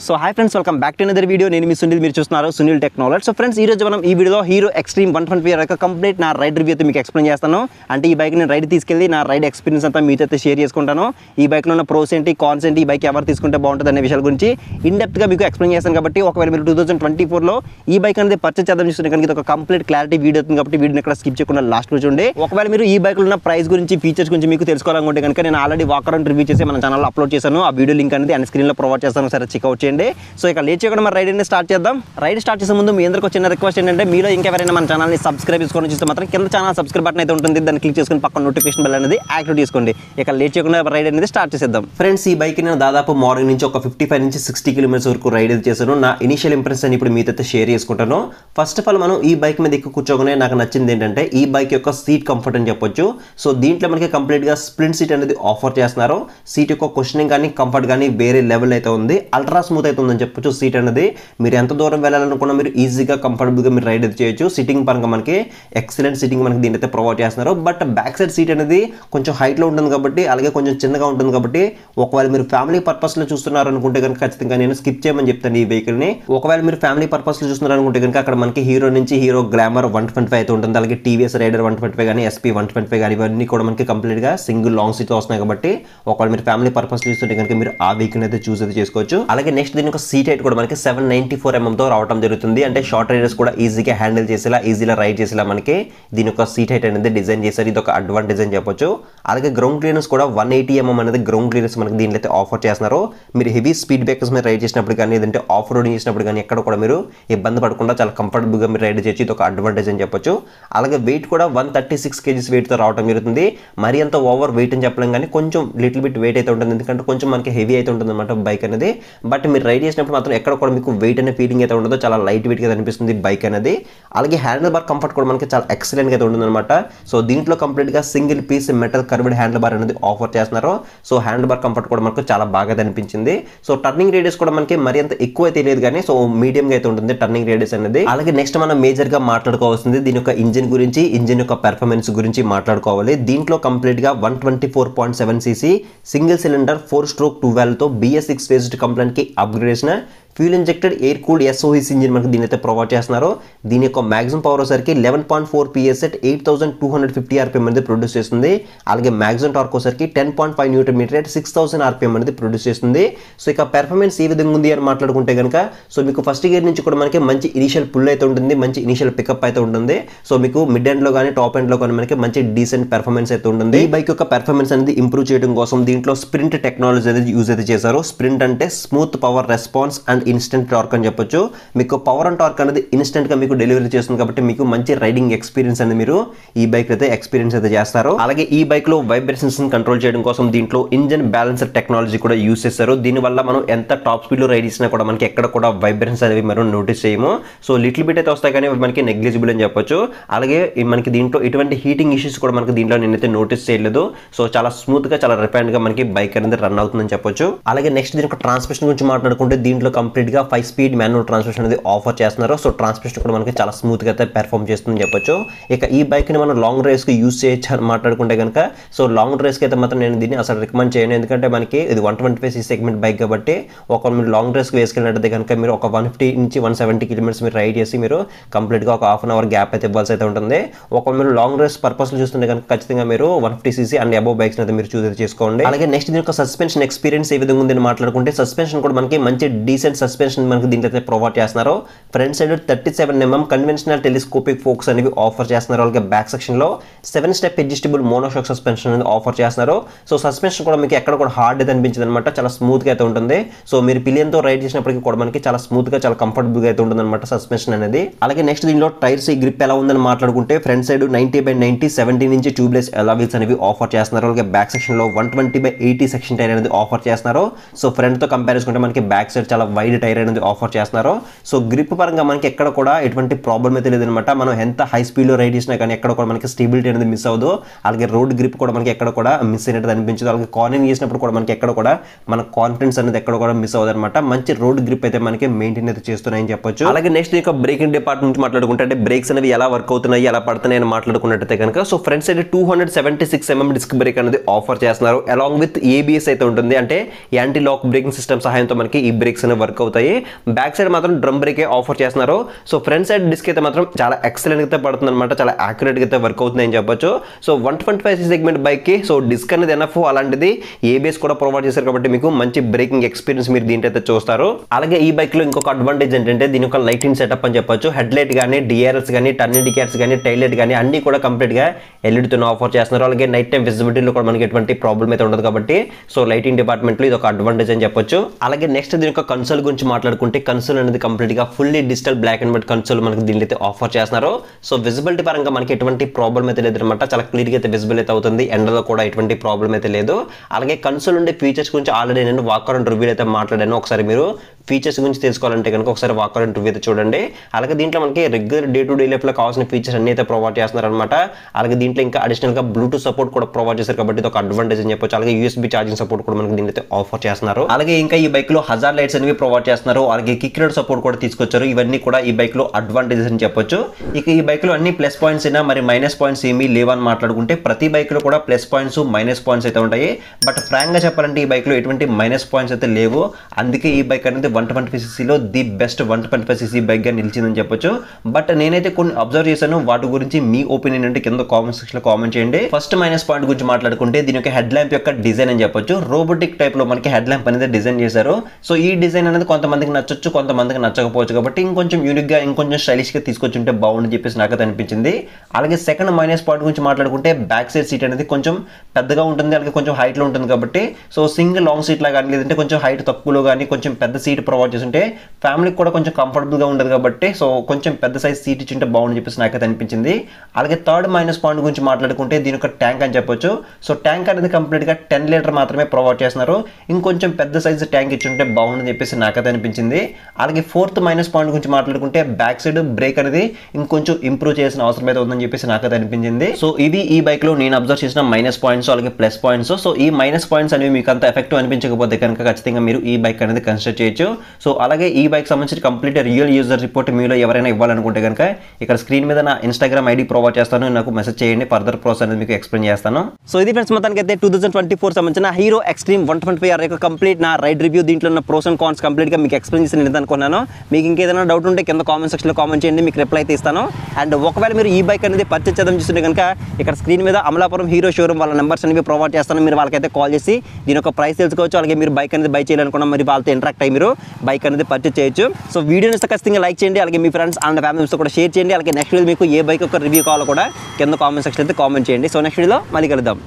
So hi friends, welcome back to another video. నేను మీ సునీల్, మీరు చూస్తున్నారు సునీల్ టెక్నాలజీ. సో ఫ్రెండ్స్, ఈ రోజు మనం ఈ వీడియోలో హీరో ఎక్స్ట్రీమ్ 125 యొక్క కంప్లీట్ నా రైడ్ రివ్యూ అయితే మీకు ఎక్స్ప్లెయిన్ చేస్తాను. అంటే ఈ బైక్ నేను రైడ్ తీసుకెళ్ళి నా రైడ్ ఎక్స్పీరియన్స్ అంతా మీతో అయితే షేర్ చేసుకుంటాను. ఈ బైక్లో ఉన్న ప్రోస్ ఏంటి, కాన్స్ ఏంటి, ఈ బైక్ ఎవరు తీసుకుంటే బాగుంటుంది అనే విషయాల గురించి ఇన్ డెప్త్గా మీకు ఎక్స్ప్లెయిన్ చేస్తాను. కాబట్టి ఒకవేళ మీరు 2024లో ఈ బైక్ అనేది పర్చేస్ చేద్దాం చూస్తుంటే కనుక ఇది ఒక కంప్లీట్ క్లారిటీ వీడియో అవుతుంది. కాబట్టి వీడియోని ఇక్కడ స్కిప్ చేయకుండా లాస్ట్ చూడండి. ఒకవేళ మీరు ఈ బైక్లో ఉన్న ప్రైస్ గురించి, ఫీచర్స్ గురించి మీకు తెలుసుకోవాలనుకుంటే కనుక నేను ఆల్రెడీ వాక్ అరౌండ్ రివ్యూ చేసి మన ఛానల్లో అప్లోడ్ చేశాను. ఆ వీడియో లింక్ అనేది అండ్ స్క్రీన్లో ప్రొవైడ్ చేస్తాను, సరే చెక్అవుట్ చేయండి. సో ఇక లేట్ చేయకుండా మరి రైడ్ అనేది స్టార్ట్ చేద్దాం. రైడ్ స్టార్ట్ చేసే ముందు మీ అందరికీ చిన్న రిక్వెస్ట్ ఏంటంటే, మీలో ఇంకెవరైనా మన ఛానల్ని సబ్స్క్రైబ్ చేసుకొని చూస్తే మాత్రం కింద ఛానల్ సబ్స్క్రైబ్ బటన్ అయితే ఉంటుంది, దాన్ని క్లిక్ చేసుకొని పక్కన నోటిఫికేషన్ బెల్ అనేది యాక్టివేట్ చేసుకోండి. ఇక లేట్ చేయకుండా రైడ్ అనేది స్టార్ట్ చేసేద్దాం. ఫ్రెండ్స్, ఈ బైక్ నేను దాదాపు మార్నింగ్ నుంచి ఒక 55 నుంచి 60 కిలోమీటర్స్ వరకు రైడ్ అయితే చేశాను. నా ఇనిషియల్ ఇంప్రెషన్ ఇప్పుడు మీతో అయితే షేర్ చేసుకుంటాను. ఫస్ట్ ఆఫ్ ఆల్ మనం ఈ బైక్ మీద ఎక్కువ కూర్చోగానే నాకు నచ్చింది ఏంటంటే ఈ బైక్ యొక్క సీట్ కంఫర్ట్ అని చెప్పొచ్చు. సో దీంట్లో మనకి కంప్లీట్గా స్ప్లింట్ సీట్ అనేది ఆఫర్ చేస్తున్నారు. సీట్ యొక్క కుషనింగ్ కానీ కంఫర్ట్ కానీ వేరే లెవెల్ అయితే ఉంది. అల్ట్రా స్మూత్ అయితే ఉందని చెప్పొచ్చు. సీట్ అనేది మీరు ఎంత దూరం వెళ్ళాలనుకున్నా మీరు ఈజీగా కంఫర్టబుల్గా మీరు రైడ్ అయితే చేయొచ్చు. సిట్టింగ్ పరంగా మనకి ఎక్సలెంట్ సిట్టింగ్ మనకి దీని అయితే ప్రొవైడ్ చేస్తున్నారు. బట్ బ్యాక్ సైడ్ సీట్ అనేది కొంచెం హైట్లో ఉంటుంది కాబట్టి, అలాగే కొంచెం చిన్నగా ఉంటుంది కాబట్టి ఒకవేళ మీరు ఫ్యామిలీ పర్పస్లో చూస్తున్నారు అనుకుంటే కనుక ఖచ్చితంగా నేను స్కిప్ చేయమని చెప్తాను ఈ వెహికల్ని. ఒకవేళ మీరు ఫ్యామిలీ పర్పస్లో చూస్తున్నారు అనుకుంటే కనుక అక్కడ మనకి హీరో నుంచి హీరో గ్లామర్ 125 అయితే ఉంటుంది, అలాగే టీవీఎస్ రైడర్ 125 కానీ SP 125 కానీ ఇవన్నీ కూడా మనకి కంప్లీట్గా సింగిల్ లాంగ్ సీట్ వస్తున్నాయి. కాబట్టి ఒకవేళ మీరు ఫ్యామిలీ పర్పస్ చూస్తుంటే కనుక మీరు ఆ వెహికల్ అయితే చూస్ అయితే చేసుకోవచ్చు. అలాగే నెక్స్ట్ దీని యొక్క సీట్ హైట్ కూడా మనకి 794 mm తో రావడం జరుగుతుంది. అంటే షార్ట్ రైడర్స్ కూడా ఈజీగా హ్యాండిల్ చేసేలా, ఈజీగా రైడ్ చేసేలా మనకి దీని యొక్క సీట్ హైట్ అనేది డిజైన్ చేశారు. ఇది ఒక అడ్వాంటేజ్ అని చెప్పొచ్చు. అలాగే గ్రౌండ్ క్లియరెన్స్ కూడా 180 mm అనేది గ్రౌండ్ క్లియరెన్స్ మనకి దీంట్లో అయితే ఆఫర్ చేస్తున్నారు. మీరు హెవీ స్పీడ్ బ్రేకర్స్ మీద రైడ్ చేసినప్పుడు కానీ, లేదంటే ఆఫ్ రోడింగ్ చేసినప్పుడు కానీ ఎక్కడ కూడా మీరు ఇబ్బంది పడకుండా చాలా కంఫర్టబుల్గా మీరు రైడ్ చేయొచ్చు. ఇది ఒక అడ్వాంటేజ్ అని చెప్పొచ్చు. అలాగే వెయిట్ కూడా 136 kgs వెయిట్తో రావడం జరుగుతుంది. మరి అంత ఓవర్ వెయిట్ అని చెప్పలేం కానీ కొంచెం లిటిల్ బిట్ వెయిట్ అయితే ఉంటుంది, ఎందుకంటే కొంచెం మనకి హెవీ అయితే ఉంటుంది అనమాట బైక్ అనేది. బట్ మీరు రైడ్ చేసినప్పుడు మాత్రం ఎక్కడ కూడా మీకు వెయిట్ అనే ఫీలింగ్ అయితే ఉండదు, చాలా లైట్ వెయిట్గా అనిపిస్తుంది బైక్ అనేది. అలాగే హ్యాండిల్ బార్ కంఫర్ట్ కూడా మనకి చాలా ఎక్సలెంట్గా అయితే ఉంటుంది అనమాట. సో దీంట్లో కంప్లీట్గా single piece metal curved handle bar అనేది ఆఫర్ చేస్తున్నారు. సో హ్యాండిల్ బార్ కంఫర్ట్ కూడా మనకు చాలా బాగా అనిపించింది. సో టర్నింగ్ రేడియస్ కూడా మనకి మరి అంత ఎక్కువ అయితే లేదు కానీ సో మీడియంగా అయితే ఉంటుంది టర్నింగ్ రేడియస్ అనేది. అలాగే నెక్స్ట్ మనం మేజర్గా మాట్లాడుకోవాల్సింది దీని యొక్క ఇంజిన్ గురించి, ఇంజిన్ యొక్క పెర్ఫార్మెన్స్ గురించి మాట్లాడుకోవాలి. దీంట్లో కంప్లీట్గా 124.7 cc single cylinder 4-stroke 2 valve తో BS6 ఫేజ్డ్ కంప్లైంట్ కి upgradation fuel injected air cooled SOHC engine మనకి దీని అయితే ప్రొవైడ్ చేస్తున్నారు. దీని యొక్క మాక్సిమం పవర్ వచ్చరికి 11.4 PS at 8250 RPM అనేది ప్రొడ్యూస్ చేస్తుంది. అలాగే మాక్సిమం టార్క్ వచ్చరికి 10.5 Nm at 6000 RPM అనేది ప్రొడ్యూస్ చేస్తుంది. సో ఇక పెర్ఫార్మెన్స్ ఏ విధంగా ఉంది అని మాట్లాడుకుంటే కనుక సో మీకు ఫస్ట్ గేర్ నుంచి కూడా మనకి మంచి ఇనిషియల్ పుల్ అయితే ఉంటుంది, మంచి ఇనిషియల్ పికప్ అయితే ఉంటుంది. సో మీకు మిడ్ ఎండ్ లో కానీ టాప్ ఎండ్ లో కానీ మనకి మంచి డీసెంట్ పెర్ఫార్మెన్స్ అయితే ఉంటుంది. ఈ బైక్ యొక్క పెర్ఫార్మెన్స్ అనేది ఇంప్రూవ్ చేయడం కోసం దీంట్లో స్ప్రింట్ టెక్నాలజీ అనేది యూజ్ అయితే చేశారు. స్ప్రింట్ అంటే smooth power response and instant torque అని చెప్పొచ్చు. మీకు పవర్ అండ్ టార్క్ అనేది ఇన్స్టెంట్ గా మీకు డెలివరీ చేస్తుంది కాబట్టి మీకు మంచి రైడింగ్ ఎక్స్పీరియన్స్ అనేది మీరు ఈ బైక్ అయితే ఎక్స్పీరియన్స్ అయితే చేస్తారు. అలాగే ఈ బైక్ లో వైబ్రేషన్స్ కంట్రోల్ చేయడం కోసం దీంట్లో ఇంజన్ బ్యాలెన్సర్ టెక్నాలజీ కూడా యూజ్ చేస్తారు. దీనివల్ల మనం ఎంత టాప్ స్పీడ్ లో రైడ్ చేసినా కూడా మనకి ఎక్కడ కూడా వైబ్రేషన్స్ అనేవి మనం నోటీస్ చేయము. సో లిటిల్ బిట్ అయితే వస్తాయి కానీ మనకి నెగ్లిజిబుల్ అని చెప్పొచ్చు. అలాగే మనకి దీంట్లో ఎటువంటి హీటింగ్ ఇష్యూస్ కూడా మనకి దీంట్లో నేనైతే నోటీస్ చేయలేదు. సో చాలా స్మూత్ గా, చాలా రిఫైన్డ్ గా మనకి బైక్ అనేది రన్ అవుతుందని చెప్పొచ్చు. అలాగే నెక్స్ట్ దీని ట్రాన్స్మిషన్ గురించి మాట్లాడుకుంటే దీంట్లో కంప్లీట్ గా 5-speed మాన్యువల్ ట్రాన్స్మిషన్ అనేది ఆఫర్ చేస్తున్నారు. సో ట్రాన్స్మిషన్ కూడా మనకి చాలా స్మూత్ గా అయితే పెర్ఫార్మ్ చేస్తుందని చెప్పొచ్చు. ఇక ఈ బైక్ ని మనం లాంగ్ రేస్ కి యూజ్ చేయొచ్చు అని మాట్లాడుకుంటే కనుక సో లాంగ్ రేస్ కి అయితే మాత్రం నేను దీన్ని అసలు రికమెండ్ చేయను, ఎందుకంటే మనకి ఇది 125 cc సెగ్మెంట్ బైక్ కాబట్టి ఒక మీరు లాంగ్ రేస్ కి వేసుకెళ్ళినట్టయితే కనుక మీరు ఒక 150 నుంచి 170 కిలోమీటర్స్ మీరు రైడ్ చేసి మీరు కంప్లీట్ గా ఒక హాఫ్ అన్ అవర్ గ్యాప్ అయితే ఇవ్వాల్సి అయితే ఉంటుంది. ఒక మీరు లాంగ్ రేస్ పర్పస్ చూస్తుంటే కనుక ఖచ్చితంగా మీరు 150 cc అండ్ అబోవ్ బైక్స్ అయితే మీరు చూస్ చేసుకోండి. అలాగే నెక్స్ట్ దీని యొక్క సస్పెన్షన్ ఎక్స్పీరియన్స్ ఏ విధంగా ఉందని మాట్లాడుకుంటే సస్పెన్షన్ కూడా మనకి మంచి డీసెంట్ సస్పెన్షన్ మనకి దీంట్లో అయితే ప్రొవైడ్ చేస్తున్నారు. Front side 37 mm conventional telescopic forks అనేవి ఆఫర్ చేస్తున్నారు. అలాగే బ్యాక్ సెక్షన్ లో 7-step అడ్జస్టబుల్ మోనోషాక్ సస్పెన్షన్ అనేది ఆఫర్ చేస్తున్నారు. సో సస్పెన్షన్ కూడా మీకు ఎక్కడ కూడా హార్డ్ అయితే అనిపించదు అనమాట, చాలా స్మూత్ గా అయితే ఉంటుంది. సో మీరు పిలియన్ తో రైడ్ చేసినప్పటికీ కూడా మనకి చాలా స్మూత్ గా, చాలా కంఫర్టబుల్ గా అయితే ఉంటుంది అనమాట సస్పెన్షన్ అనేది. అలాగే నెక్స్ట్ దీనిలో టైర్స్ గ్రిప్ ఎలా ఉందని మాట్లాడుకుంటే ఫ్రంట్ సైడ్ 90/90 17 ఇంచ్ ట్యూబ్లెస్ అలా వీల్స్ అనేవి ఆఫర్ చేస్తున్నారు. అలాగే బ్యాక్ సెక్షన్ లో 120/80 సెక్షన్ టైర్ అనేది ఆఫర్ చేస్తున్నారు. సో ఫ్రంట్ తో కంపేర్ చేసుకుంటే మనకి బ్యాక్ సైడ్ చాలా వైడ్ టైర్ అనేది ఆఫర్ చేస్తున్నారు. సో గ్రిప్ పరంగా మనకి ఎక్కడ కూడా ఎటువంటి ప్రాబ్లం అయితే లేదనమాట. మనం ఎంత హై స్పీడ్ లో రైడ్ చేసినా కానీ ఎక్కడ కూడా మనకి స్టెబిలిటీ అనేది మిస్ అవ్వదు. అలాగే రోడ్ గ్రిప్ కూడా మనకి ఎక్కడ కూడా మిస్ అయినట్టు అనిపించదు. అలాగే కార్నింగ్ చేసినప్పుడు కూడా మనకి ఎక్కడ కూడా మన కాన్ఫిడెన్స్ అనేది ఎక్కడ కూడా మిస్ అవ్వదు అనమాట. మంచి రోడ్ గ్రిప్ అయితే మనకి మెయింటైన్ అయితే చేస్తున్నాయని చెప్పొచ్చు. అలాగే నెక్స్ట్ ఇక బ్రేకింగ్ డిపార్ట్మెంట్ నుంచి మాట్లాడుకుంటే అంటే బ్రేక్స్ అనేవి ఎలా వర్క్ అవుతున్నాయి, ఎలా పడుతున్నాయి అని మాట్లాడుకున్నట్టయితే కనుక so front side 276 mm disc brake అనేది ఆఫర్ చేస్తున్నారు. అలాంగ్ విత్ ABS అయితే ఉంటుంది, అంటే యాంటీ లాక్ బ్రేకింగ్ సిస్టమ్ సహాయంతో మనకి ఈ బ్రేక్స్ అనేవి వర్క్ అవుతాయి. బ్యాక్ సైడ్ మాత్రం డ్రమ్ బ్రేకే ఆఫర్ చేస్తున్నారు. సో ఫ్రంట్ సైడ్ డిస్క్ అయితే మాత్రం చాలా ఎక్సలెంట్ అయితే పడుతుంది అనమాట, చాలా యాక్యురేట్ అయితే వర్క్ అవుతుంది అని చెప్పొచ్చు. సో 125cc సెగ్మెంట్ బైక్ కి సో డిస్క్ అనేది ఎనఫ్, అలాంటిది ఏబిఎస్ కూడా ప్రొవైడ్ చేశారు కాబట్టి మీకు మంచి బ్రేకింగ్ ఎక్స్పీరియన్స్ మీరు దీంట్లో అయితే చూస్తారు. అలాగే ఈ బైక్ లో ఇంకొక అడ్వాంటేజ్ ఏంటంటే దీని ఒక లైటింగ్ సెటప్ అని చెప్పొచ్చు. హెడ్ లైట్ కానీ, డిఆర్ఎల్స్ కానీ, టర్న్ ఇండికేటర్స్ కానీ, టైల్ లైట్ కానీ అన్ని కూడా కంప్లీట్ గా ఎల్ఈడీతో ఆఫర్ చేస్తున్నారు. అలాగే నైట్ టైం విజిబిలిటీలో కూడా మనకి ఎటువంటి ప్రాబ్లం అయితే ఉండదు కాబట్టి సో లైటింగ్ డిపార్ట్మెంట్ లో ఇది ఒక అడ్వాంటేజ్ అని చెప్పొచ్చు. అలాగే నెక్స్ట్ దీని యొక్క కన్సోల్ గురించి మాట్లాడుకుంటే కన్సోల్ అనేది కంప్లీట్ గా fully digital black and white console మనకి దీంట్లో అయితే ఆఫర్ చేస్తున్నారు. సో విజిబిలిటీ పరంగా మనకి ఎటువంటి ప్రాబ్లం అయితే లేదనమాట, చాలా క్లియర్ గా అయితే విజిబుల్ అయితే అవుతుంది. ఎండలో కూడా ఎటువంటి ప్రాబ్లం అయితే లేదు. అలాగే కన్సోల్ ఉండే ఫీచర్స్ గురించి ఆల్రెడీ నేను వాక్ అరౌండ్ రివ్యూ అయితే మాట్లాడాను. ఒకసారి మీరు ఫీచర్స్ గురించి తెలుసుకోవాలంటే కనుక ఒకసారి వాక్ అరౌండ్ రివ్యూ అయితే చూడండి. అలాగే దీంట్లో మనకి regular day to day life లో కావాల్సిన ఫీచర్స్ అన్ని అయితే ప్రొవైడ్ చేస్తున్నారు అనమాట. అలాగే దీంట్లో ఇంకా అడిషనల్ గా బ్లూటూత్ సపోర్ట్ కూడా ప్రొవైడ్ చేశారు కాబట్టి ఇది ఒక అడ్వాంటేజ్ అని చెప్పొచ్చు. అలాగే యూఎస్బీ ఛార్జింగ్ సపోర్ట్ కూడా మనకి దీంట్లో ఆఫర్ చేస్తున్నారు. అలాగే ఇంకా ఈ బైక్ లో హజార్ లైట్స్ అనేవి ప్రొవైడ్ చేస్తున్నారు. అలాగే కిక్ రైడ్ సపోర్ట్ కూడా తీసుకొచ్చారు. ఇవన్నీ కూడా ఈ బైక్ లో అడ్వాంటేజెస్ అని చెప్పొచ్చు. ఇక ఈ బైక్ లో అన్ని ప్లస్ పాయింట్స్ అయినా మరి మైనస్ పాయింట్స్ ఏమీ లేవని మాట్లాడుకుంటే ప్రతి బైక్ లో కూడా ప్లస్ పాయింట్స్ మైనస్ పాయింట్స్ అయితే ఉంటాయి. బట్ ఫ్రాంక్ గా చెప్పాలంటే ఈ బైక్ లో ఎటువంటి మైనస్ పాయింట్స్ అయితే లేవు. అందుకే ఈ బైక్ అనేది 125cc లో ది బెస్ట్ 125cc బైక్ గా నిలిచిందని చెప్పొచ్చు. బట్ నేనైతే కొన్ని అబ్జర్వ్ చేశాను, వాటి గురించి మీ ఒపీనియన్ అంటే కింద కామెంట్ సెక్షన్ లో కామెంట్ చేయండి. ఫస్ట్ మైనస్ పాయింట్ గురించి మాట్లాడుకుంటే దీని యొక్క హెడ్ ల్యాంప్ యొక్క డిజైన్ అని చెప్పొచ్చు. రోబోటిక్ టైప్ లో మనకి హెడ్ ల్యాంప్ అనేది డిజైన్ చేశారు. సో ఈ డిజైన్ అనేది కొంతమందికి నచ్చొచ్చు, కొంతమందికి నచ్చకపోవచ్చు. కాబట్టి ఇంకొంచెం యూనిక్ గా ఇంకొంచెం స్టైలిష్ గా తీసుకొచ్చి ఉంటే బాగుందని చెప్పేసి నాకు అనిపించింది. అలాగే సెకండ్ మైనస్ పాయింట్ గురించి మాట్లాడుకుంటే బ్యాక్ సైడ్ సీట్ అనేది కొంచెం పెద్దగా ఉంటుంది, అలాగే కొంచెం హైట్ లో ఉంటుంది. కాబట్టి సో సింగిల్ లాంగ్ సీట్ లా కానీ లేదంటే కొంచెం హైట్ తక్కువలో కానీ కొంచెం పెద్ద సీట్ ప్రొవైడ్ చేస్తుంటే ఫ్యామిలీకి కూడా కొంచెం కంఫర్టబుల్ గా ఉండదు. కాబట్టి సో కొంచెం పెద్ద సైజ్ సీట్ ఇచ్చింటే బాగుందని చెప్పేసి నాకైతే అనిపించింది. అలాగే థర్డ్ మైనస్ పాయింట్ గురించి మాట్లాడుకుంటే దీని యొక్క ట్యాంక్ అని చెప్పొచ్చు. సో ట్యాంక్ అనేది కంప్లీట్ గా 10 లీటర్ మాత్రమే ప్రొవైడ్ చేస్తున్నారు. ఇంకొంచెం పెద్ద సైజ్ ట్యాంక్ ఇచ్చింటే బాగుందని చెప్పేసి నాకైతే అనిపించింది. అలాగే ఫోర్త్ మైనస్ పాయింట్ గురించి మాట్లాడుకుంటే బ్యాక్ సైడ్ బ్రేక్ అనేది ఇంకొంచెం ఇంప్రూవ్ చేసిన అవసరం అయితే ఉందని చెప్పేసి నాకైతే అనిపించింది. సో ఇవి ఈ బైక్ లో నేను అబ్జర్వ్ చేసిన మైనస్ పాయింట్స్ అలాగే ప్లస్ పాయింట్స్. సో ఈ మైనస్ పాయింట్స్ అనేవి మీకు అంత ఎఫెక్టివ్ అనిపించకపోతే కనుక ఖచ్చితంగా మీరు ఈ బైక్ అనేది కన్సిడర్ చేయొచ్చు. సో అలాగే ఈ బైక్ సంబంధించి కంప్లీట్ రియల్ యూజర్ రిపోర్ట్ మీలో ఎవరైనా ఇవ్వాలనుకుంటే కనుక ఇక్కడ స్క్రీన్ మీద నా ఇన్స్టాగ్రామ్ ఐడి ప్రొవైడ్ చేస్తాను, నాకు మెసేజ్ చేయండి, ఫర్దర్ ప్రాసెస్ అనేది మీకు ఎక్స్ప్లెయిన్ చేస్తాను. సో ఇది ఫ్రెండ్స్ మొత్తానికి అయితే 2024 సంబంధించిన హీరో ఎక్స్ట్రీమ్ 125R యొక్క కంప్లీట్ నా రైడ్ రివ్యూ. దీంట్లో ఉన్న ప్రోస్ అండ్ కాన్స్ కంప్లీట్ గా మీకు ఎక్స్ప్లెయిన్ చేసి నేను అనుకున్నాను. మీకు ఇంకేదైనా డౌట్ ఉంటే కింద కామెంట్ సెక్షన్ లో కామెంట్ చేయండి, మీకు రిప్లై అయితే ఇస్తాను. అండ్ ఒకవేళ మీరు ఈ బైక్ అనేది పర్చేస్ చేద్దాం చూస్తుంటే కనుక ఇక్కడ స్క్రీన్ మీద అమలాపురం హీరో షోరూమ్ వాళ్ళ నెంబర్స్ అనేవి ప్రొవైడ్ చేస్తాను. మీరు వాళ్ళకైతే కాల్ చేసి దీని యొక్క ప్రైస్ తెలుసుకోవచ్చు. అలాగే మీరు బైక్ అనేది బై చేయాలనుకున్నా మరి వాళ్ళతో ఇంటరాక్ట్ అయ్యి మీరు బైక్ అనేది పర్చేస్ చేయొచ్చు. సో వీడియోని ఖచ్చితంగా లైక్ చేయండి, అలాగే మీ ఫ్రెండ్స్ అండ్ ఫ్యామిలీస్తో కూడా షేర్ చేయండి. అలాగే నెక్స్ట్ వీడియో మీకు ఏ బైక్ యొక్క రివ్యూ కావాలో కూడా కింద కామెంట్ సెక్షన్ అయితే కామెంట్ చేయండి. సో నెక్స్ట్ వీడియోలో మళ్ళీ కలుద్దాం.